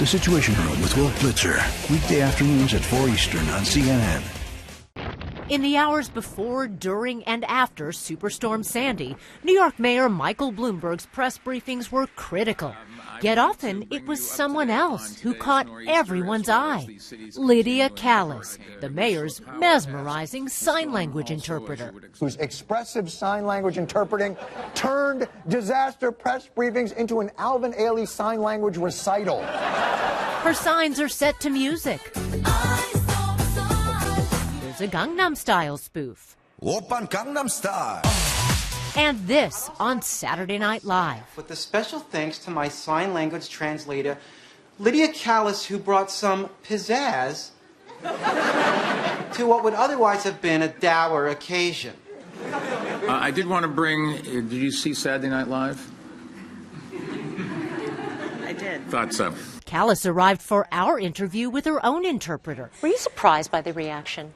The Situation Room with Wolf Blitzer. Weekday afternoons at 4 Eastern on CNN. In the hours before, during, and after Superstorm Sandy, New York Mayor Michael Bloomberg's press briefings were critical. Yet often it was someone else who caught everyone's eye. Lydia Callis, the mayor's mesmerizing sign language interpreter. Whose expressive sign language interpreting turned disaster press briefings into an Alvin Ailey sign language recital. Her signs are set to music. There's a Gangnam Style spoof. Oppan Gangnam Style. And this on Saturday Night Live. With a special thanks to my sign language translator, Lydia Callis, who brought some pizzazz to what would otherwise have been a dour occasion. I did want to bring, did you see Saturday Night Live? I did. Thought so. Callis arrived for our interview with her own interpreter. Were you surprised by the reaction?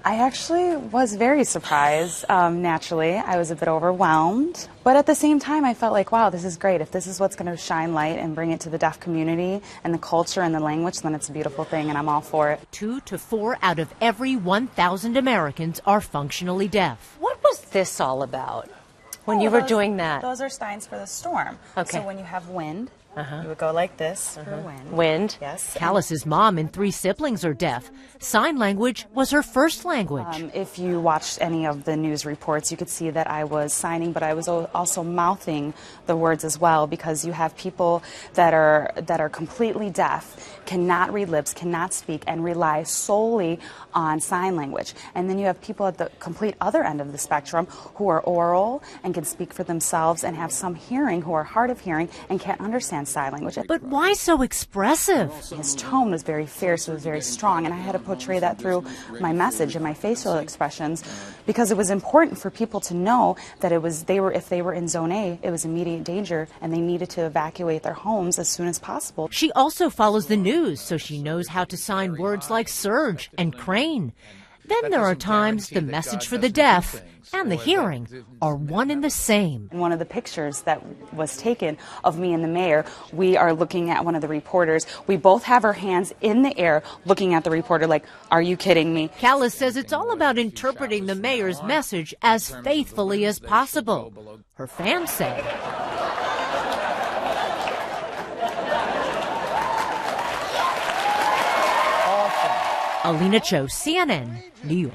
I actually was very surprised, naturally. I was a bit overwhelmed. But at the same time, I felt like, wow, this is great. If this is what's going to shine light and bring it to the deaf community and the culture and the language, then it's a beautiful thing, and I'm all for it. 2 to 4 out of every 1,000 Americans are functionally deaf. What was this all about when you were doing that? Those are signs for the storm. Okay. So when you have wind, you would go like this for wind. Wind. Yes. Callis's mom and 3 siblings are deaf. Sign language was her first language. If you watched any of the news reports, you could see that I was signing, but I was also mouthing the words as well, because you have people that are completely deaf, cannot read lips, cannot speak, and rely solely on sign language. And then you have people at the complete other end of the spectrum who are oral and can speak for themselves and have some hearing, who are hard of hearing and can't understand sign language. But why so expressive? His tone was very fierce, it was very strong, and I had to portray that through my message and my facial expressions, because it was important for people to know that if they were in Zone A, it was immediate danger and they needed to evacuate their homes as soon as possible. She also follows the news, so she knows how to sign words like surge and crane. Then there are times the message for the deaf and the hearing are one and the same. In one of the pictures that was taken of me and the mayor, we are looking at one of the reporters. We both have our hands in the air looking at the reporter like, are you kidding me? Callis says it's all about interpreting the mayor's message as faithfully as possible. Her fans say. Alina Cho, CNN, New York.